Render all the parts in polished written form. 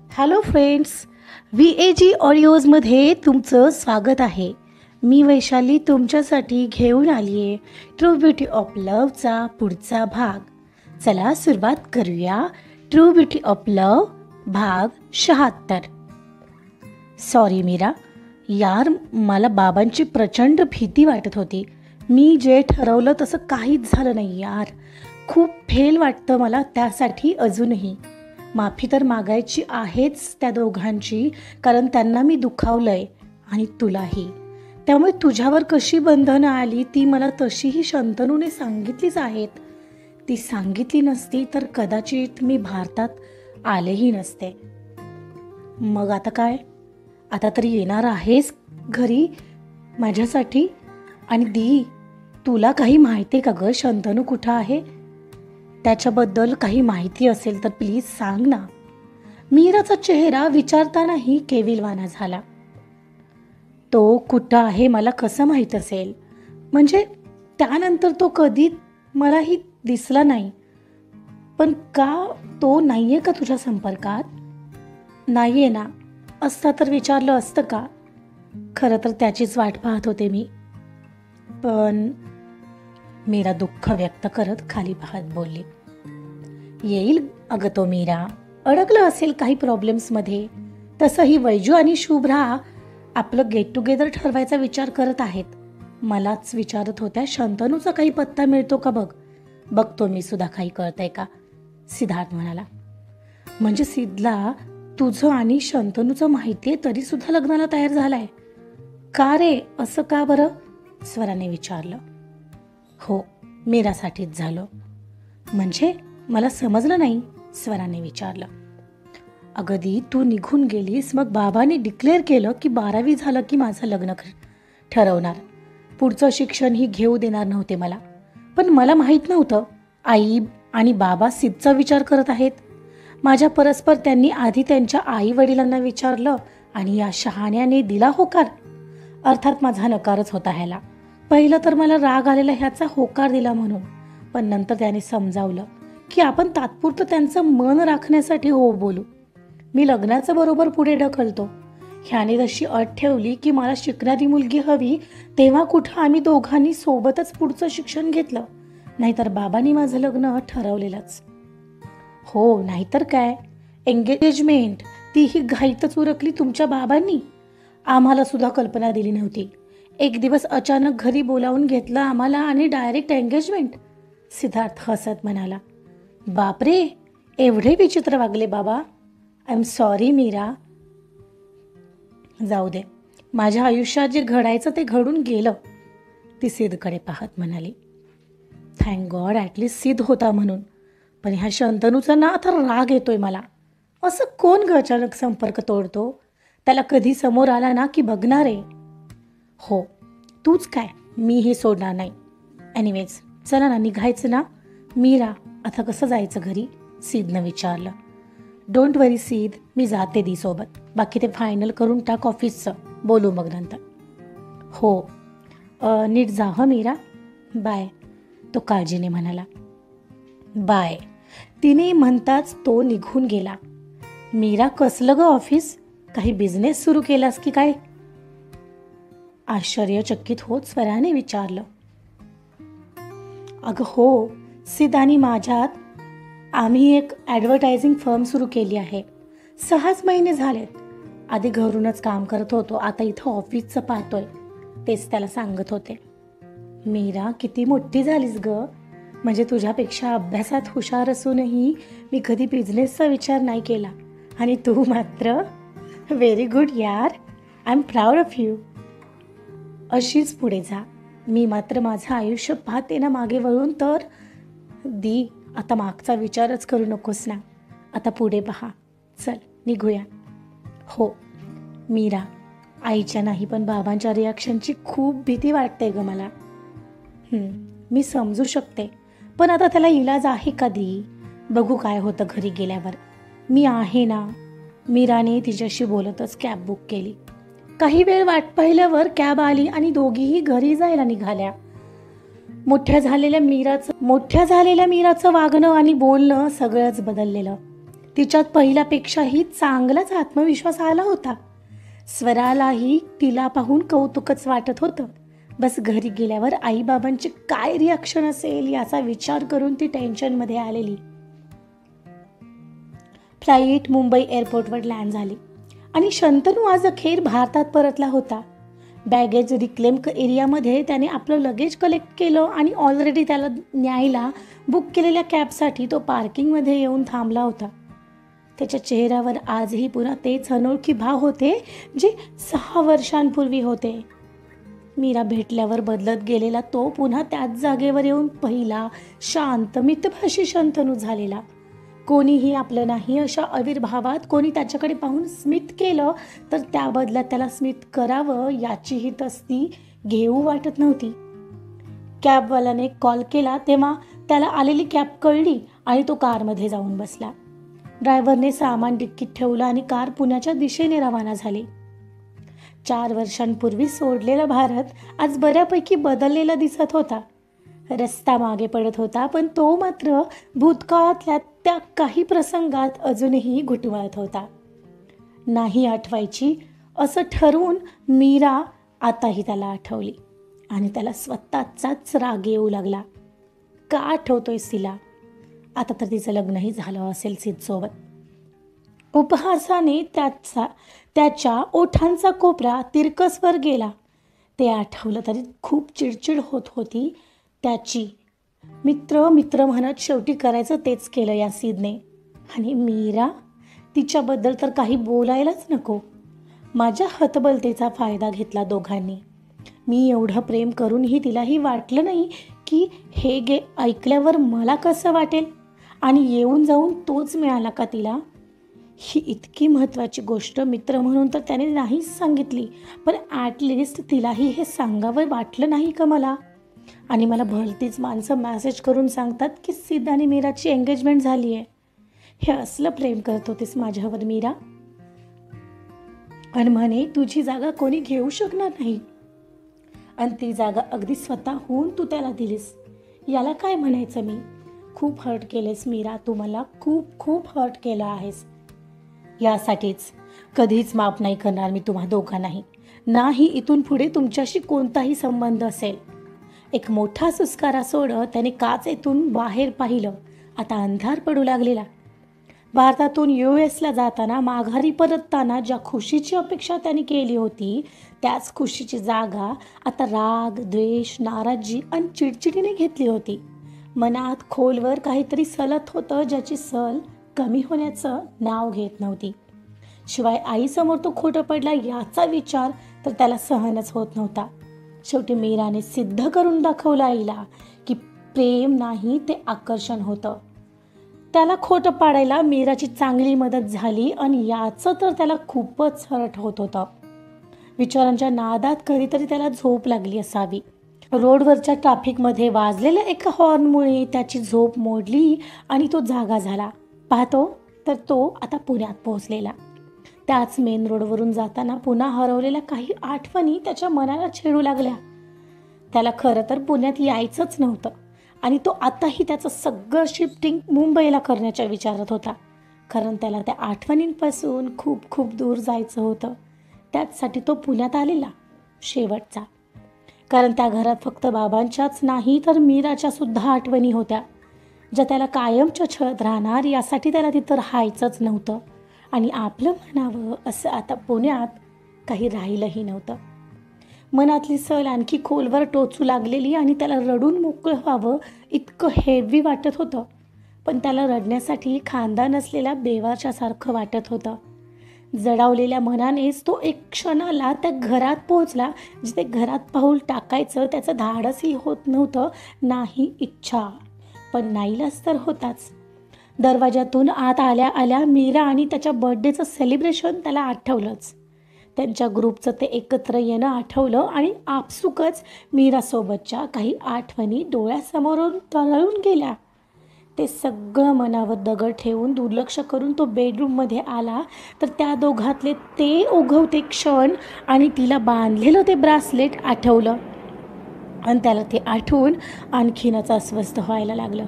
Hello friends, VAG ऑडिओजमध्ये तुमचं स्वागत आहे. मी वैशाली तुमच्यासाठी घेऊन आली आहे ट्रू ब्युटी ऑफ लव्हचा पुढचा भाग. चला सुरुवात करूया. ट्रू ब्युटी ऑफ लव्ह भाग 76. सॉरी मीरा, यार मला बाबांची प्रचंड भीती वाटत होती. मी जे ठरवलं तसं काहीच झालं नाही यार. खूप फेल वाटतं मला त्यासाठी अजूनही. माफी तर मागायची आहेच त्या दोघांची, कारण त्यांना मी दुखावलंय आणि तुलाही. त्यामुळे तुझ्यावर कशी बंधनं आली ती मला तशीही शंतनूने सांगितलीच आहेत. ती सांगितली नसती तर कदाचित मी भारतात आलेही नसते. मग आता काय? आता तरी येणार आहेस घरी माझ्यासाठी? आणि दी, तुला काही माहिती आहे का गं शंतनू कुठं आहे? त्याच्याबद्दल काही माहिती असेल तर प्लीज सांग ना. मीराचा चेहरा विचारतानाही केविलवाना झाला. तो कुठं आहे मला कसं माहीत असेल? म्हणजे त्यानंतर तो कधी मलाही दिसला नाही. पण का तो नाहीये का तुझ्या संपर्कात? नाहीये ना. असता तर विचारलं असतं का? खरं तर त्याचीच वाट पाहत होते मी. पण मीरा दुःख व्यक्त करत खाली पाहत बोलली. येईल अगं तो मीरा. अडकलं असेल काही प्रॉब्लेम्समध्ये. तसंही वैजू आणि शुभ्रा आपलं गेट टुगेदर ठरवायचा विचार करत आहेत. मलाच विचारत होत्या शंतनूचा काही पत्ता मिळतो का बघ. बघतो मी सुद्धा काही कळतंय का, सिद्धार्थ म्हणाला. म्हणजे सिद्धला तुझं आणि शंतनूचं माहितीये तरी सुद्धा लग्नाला तयार झालाय का रे? असं का बरं? स्वराने विचारलं. हो, मीरासाठीच झालं. म्हणजे मला समजलं नाही, स्वराने विचारलं. अगदी तू निघून गेलीस, मग बाबांनी डिक्लेअर केलं की 12वी झालं की माझं लग्न ठरवणार. पुढचं शिक्षणही घेऊ देणार नव्हते मला. पण मला माहीत नव्हतं आई आणि बाबा सिद्धचा विचार करत आहेत. माझ्या परस्पर त्यांनी आधी त्यांच्या आई वडिलांना विचारलं आणि या शहाण्याने दिला होकार. अर्थात माझा नकारच होता ह्याला. पहिलं तर मला राग आलेला ह्याचा होकार दिला म्हणून, पण नंतर त्याने समजावलं की आपण तात्पुरतं त्यांचं मन राखण्यासाठी हो बोलू. मी लग्नाचं बरोबर पुढे ढकलतो. ह्याने जशी अट ठेवली की मला शिकणारी मुलगी हवी, तेव्हा कुठं आम्ही दोघांनी सोबतच पुढचं शिक्षण घेतलं. नाहीतर बाबांनी माझं लग्न ठरवलेलंच. हो, नाहीतर काय. एंगेजमेंट तीही घाईतच उरकली तुमच्या बाबांनी. आम्हाला सुद्धा कल्पना दिली नव्हती. एक दिवस अचानक घरी बोलावून घेतलं आम्हाला आणि डायरेक्ट एंगेजमेंट. सिद्धार्थ हसत म्हणाला. बापरे, एवढे विचित्र वागले बाबा. I am sorry Meera. जाऊ दे, माझ्या आयुष्यात जे घडायचं ते घडून गेलं, ती सिद्धकडे पाहत म्हणाली. थँक गॉड ॲटलिस्ट सिद्ध होता म्हणून. पण ह्या शंतनूचा ना आता राग येतोय मला. असं कोण ग अचानक संपर्क तोडतो? त्याला कधी समोर आला ना की बघणार आहे. हो, तूच काय, मीही सोडणार नाही. एनिवेज चला ना, निघायचं ना. मीरा, आता कसं जायचं घरी? सिद्धनं विचारलं. डोंट वरी सिद्ध, मी जाते दी सोबत. बाकी ते फायनल करून टाक ऑफिसचं, बोलू मग नंतर. हो, नीट जा हं मीरा. बाय, तो काळजीने म्हणाला. बाय, तिने म्हणताच तो निघून गेला. मीरा, कसलं ग ऑफिस? काही बिझनेस सुरू केलास की काय? आश्चर्यचकित होत स्वराने विचारलं. अगं हो, सिद्ध आणि माझ्यात आम्ही एक ॲडव्हर्टायझिंग फर्म सुरू केली आहे. 6च महिने झालेत. आधी घरूनच काम करत होतो, आता इथं ऑफिसचं पाहतोय. तेच त्याला सांगत होते. मीरा, किती मोठी झालीस ग. म्हणजे तुझ्यापेक्षा अभ्यासात हुशार असूनही मी कधी बिझनेसचा विचार नाही केला. आणि तू मात्र व्हेरी गुड यार. I am proud of you. अशीच पुढे जा. मी मात्र माझं आयुष्य पाहते ना मागे वळून तर. दी, आता मागचा विचारच करू नकोस ना. आता पुढे पहा. चल निघूया. हो मीरा, आईच्या नाही पण बाबांच्या रिॲक्शनची खूप भीती वाटते ग मला. मी समजू शकते, पण आता त्याला इलाज आहे का दी? बघू काय होतं घरी गेल्यावर. मी आहे ना. मीराने तिच्याशी बोलतच कॅब बुक केली. काही वेळ वाट पाहिल्यावर कॅब आली आणि दोघीही घरी जायला निघाल्या. मोठ्या झालेल्या मीराचं वागणं आणि बोलणं सगळंच बदललेलं. तिच्यात पहिल्यापेक्षाही चांगलाच आत्मविश्वास आला होता. स्वरालाही तिला पाहून कौतुकच वाटत होतं. बस घरी गेल्यावर आईबाबांची काय रिॲक्शन असेल याचा विचार करून ती टेन्शनमध्ये आलेली. फ्लाईट मुंबई एअरपोर्टवर लँड झाली आणि शंतनू आज अखेर भारतात परतला होता. बॅगेज रिक्लेम एरियामध्ये त्याने आपलं लगेज कलेक्ट केलं आणि ऑलरेडी त्याला न्यायला बुक केलेल्या कॅबसाठी तो पार्किंगमध्ये येऊन थांबला होता. त्याच्या चेहऱ्यावर आजही पुन्हा तेच अनोळखी भाव होते जे 6 वर्षांपूर्वी होते. मीरा भेटल्यावर बदलत गेलेला तो पुन्हा त्याच जागेवर येऊन पहिला शांत मितभाषी शंतनू झालेला. कोणीही आपलं नाही अशा आविर्भावात कोणी त्याच्याकडे पाहून स्मित केलं तर त्या बदल्यात त्याला स्मित करावं याचीही तस्ती घेऊ वाटत नव्हती. कॅबवाल्याने कॉल केला तेव्हा त्याला आलेली कॅब कळली आणि तो कारमध्ये जाऊन बसला. ड्रायव्हरने सामान डिक्कीत ठेवलं आणि कार पुण्याच्या दिशेने रवाना झाली. 4 वर्षांपूर्वी सोडलेला भारत आज बऱ्यापैकी बदललेला दिसत होता. रस्ता मागे पडत होता, पण तो मात्र भूतकाळातल्या त्या काही प्रसंगात अजूनही घुटमळत होता. नाही आठवायची असं ठरवून मीरा आताही त्याला आठवली आणि त्याला स्वतःचाच राग येऊ लागला. का आठवतोयस तिला? आता तर तिचं लग्नही झालं असेल सिद्धसोबत. उपहासाने त्याच्या ओठांचा कोपरा तिरकसवर गेला. ते आठवलं तरी खूप चिडचिड होत होती त्याची. मित्र मित्र म्हणत शेवटी करायचं तेच केलं या सिद्धने. आणि मीरा, तिच्याबद्दल तर काही बोलायलाच नको. माझ्या हतबलतेचा फायदा घेतला दोघांनी. मी एवढं प्रेम करूनही तिलाही वाटलं नाही की हे ऐकल्यावर मला कसं वाटेल आणि येऊन जाऊन तोच मिळाला का तिला. ही इतकी महत्त्वाची गोष्ट मित्र म्हणून तर त्याने नाहीच सांगितली, पण ॲटलिस्ट तिलाही हे सांगावं वाटलं नाही का मला. आणि मला भलतीच माणसं मॅसेज करून सांगतात की सिद्ध आणि मीराची एंगेजमेंट झाली आहे. हे असलं प्रेम करत होतीस माझ्यावर मीरा, आणि म्हणे तुझी जागा कोणी घेऊ शकणार नाही, आणि ती जागा अगदी स्वतःहून तू त्याला दिलीस. याला काय म्हणायचं मी. खूप हर्ट केलेस मीरा, तू मला खूप खूप हर्ट केलं आहेस. यासाठीच कधीच माफ नाही करणार मी तुम्हा दोघांनाही. नाही इथून पुढे तुमच्याशी कोणताही संबंध असेल. एक मोठा सुस्कारा सोडत त्याने काचेतून बाहेर पाहिलं. आता अंधार पडू लागलेला. भारतातून US जाताना माघारी परतताना ज्या खुशीची अपेक्षा त्याने केली होती त्याच खुशीची जागा आता राग, द्वेष, नाराजी आणि चिडचिडीने घेतली होती. मनात खोलवर काहीतरी सलत होतं ज्याची सल कमी होण्याचं नाव घेत नव्हती. शिवाय आईसमोर तो खोटं पडला याचा विचार तर त्याला सहनच होत नव्हता. शेवटी मीराने सिद्ध करून दाखवलं आईला की प्रेम नाही ते आकर्षण होतं. त्याला खोटं पाडायला मीराची चांगली मदत झाली आणि याचं तर त्याला खूपच हर्ट होत होतं. विचारांच्या नादात कधीतरी त्याला झोप लागली असावी. रोडवरच्या ट्रॅफिकमध्ये वाजलेल्या एका हॉर्नमुळे त्याची झोप मोडली आणि तो जागा झाला. पाहतो तर तो आता पुण्यात पोहोचलेला. त्याच मेन रोडवरून जाताना पुन्हा हरवलेल्या काही आठवणी त्याच्या मनाला छेडू लागल्या. त्याला खरं तर पुण्यात यायचंच नव्हतं आणि तो आताही त्याचं सगळं शिफ्टिंग मुंबईला करण्याच्या विचारात होता, कारण त्याला त्या आठवणींपासून खूप खूप दूर जायचं होतं. त्याचसाठी तो पुण्यात आलेला शेवटचा, कारण त्या घरात फक्त बाबांच्याच नाही तर मीराच्या सुद्धा आठवणी होत्या, ज्या त्याला कायमच्या छळत राहणार यासाठी त्याला तिथं राहायचंच नव्हतं. आणि आपलं म्हणावं असं आता पुण्यात काही राहिलंही नव्हतं. मनातली सल आणखी खोलवर टोचू लागलेली आणि त्याला रडून मोकळं व्हावं इतकं हेवी वाटत होतं, पण त्याला रडण्यासाठी खांदा नसलेल्या बेवारच्यासारखं वाटत होतं. जडावलेल्या मनानेच तो एक क्षणाला त्या घरात पोहोचला जिथे घरात पाऊल टाकायचं त्याचं धाडसही होत नव्हतं, नाही इच्छा, पण नाईलाज तर होताच. दरवाजातून आत आल्या आल्या मीरा आणि त्याच्या बर्थडेचं सेलिब्रेशन त्याला आठवलंच. त्यांच्या ग्रुपचं ते एकत्र येणं आठवलं आणि आपसुकच मीरासोबतच्या काही आठवणी डोळ्यासमोरून तरळून गेल्या. ते सगळं मनावर दगड ठेवून दुर्लक्ष करून तो बेडरूममध्ये आला तर त्या दोघातले ते ओघवते क्षण आणि तिला बांधलेलं ते ब्रासलेट आठवलं आणि त्याला ते आठवून आणखीनच अस्वस्थ व्हायला लागलं.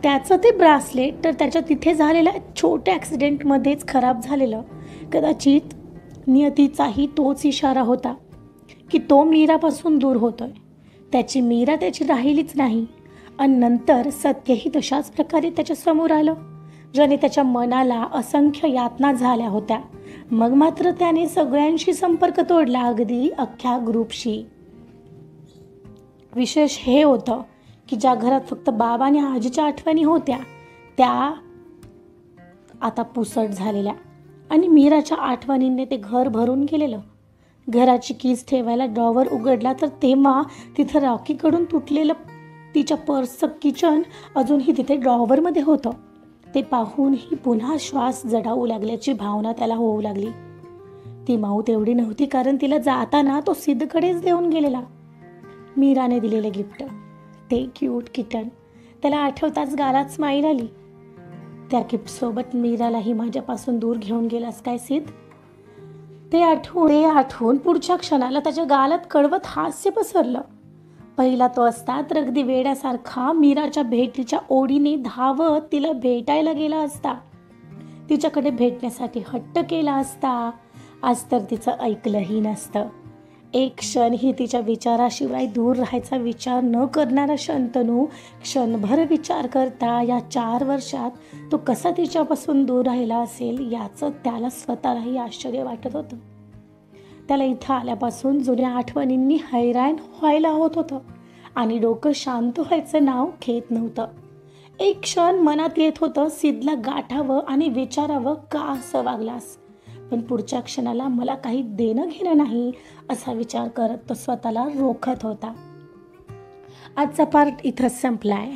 त्याचं ते ब्रासलेट तर त्याच्या तिथे झालेल्या छोट्या ॲक्सिडेंटमध्येच खराब झालेलं. कदाचित नियतीचाही तोच इशारा होता की तो मीरापासून दूर होतोय. त्याची मीरा त्याची राहिलीच नाही. आणि नंतर सत्यही तशाच प्रकारे त्याच्यासमोर आलं, ज्याने त्याच्या मनाला असंख्य यातना झाल्या होत्या. मग मात्र त्याने सगळ्यांशी संपर्क तोडला, अगदी अख्ख्या ग्रुपशी. विशेष हे होतं की ज्या घरात फक्त बाबा आणि आजीच्या आठवणी होत्या त्या आता पुसट झालेल्या आणि मीराच्या आठवणींनी ते घर भरून गेलेलं. घराची कीज ठेवायला ड्रॉवर उघडला तर तेव्हा तिथं रॉकीकडून तुटलेलं तिच्या पर्सचं किचन अजूनही तिथे ड्रॉवरमध्ये होतं. ते पाहूनही पुन्हा श्वास जडावू लागल्याची भावना त्याला होऊ लागली. ती माऊत एवढी नव्हती, कारण तिला जाताना तो सिद्धकडेच देऊन गेलेला मीराने दिलेले गिफ्ट. ते क्यूट किटन. त्याला आठवताच गालात स्माईल आली. त्या गिफ्टसोबत मीरालाही माझ्यापासून दूर घेऊन गेलास काय सिद्ध? ते आठवून पुढच्या क्षणाला त्याच्या गालात कडवत हास्य पसरलं. पहिला तो असता तर अगदी वेड्यासारखा मीराच्या भेटीच्या ओढीने धावत तिला भेटायला गेला असता, तिच्याकडे भेटण्यासाठी हट्ट केला असता. आज तर तिचं ऐकलंही नसतं. एक क्षणही तिच्या विचाराशिवाय दूर राहायचा विचार न करणारा शंतनू क्षणभर विचार करता या 4 वर्षात तो कसा तिच्यापासून दूर राहिला असेल याचं त्याला स्वतःलाही आश्चर्य वाटत होतं. त्याला इथं आल्यापासून जुन्या आठवणींनी हैराण व्हायला होत होतं आणि डोकं शांत व्हायचं नाव घेत नव्हतं. एक क्षण मनात येत होतं सिद्धला गाठावं आणि विचारावं का असं वागलास, पण पुढच्या क्षणाला मला काही देणं घेणं नाही असा विचार करत तो स्वतःला रोखत होता. आजचा पार्ट इथंच संपलाय.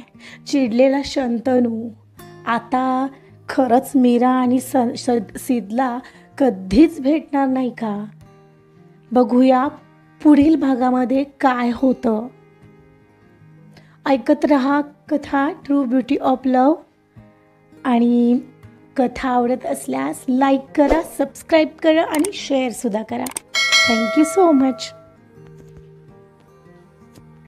चिडलेला शंतनू आता खरंच मीरा आणि सिद्धला कधीच भेटणार नाही का? बघूया पुढील भागामध्ये काय होतं. ऐकत रहा कथा ट्रू ब्युटी ऑफ लव्ह. आणि कथा आवडत असल्यास लाईक करा, सबस्क्राईब करा आणि शेअरसुद्धा करा. Thank you so much.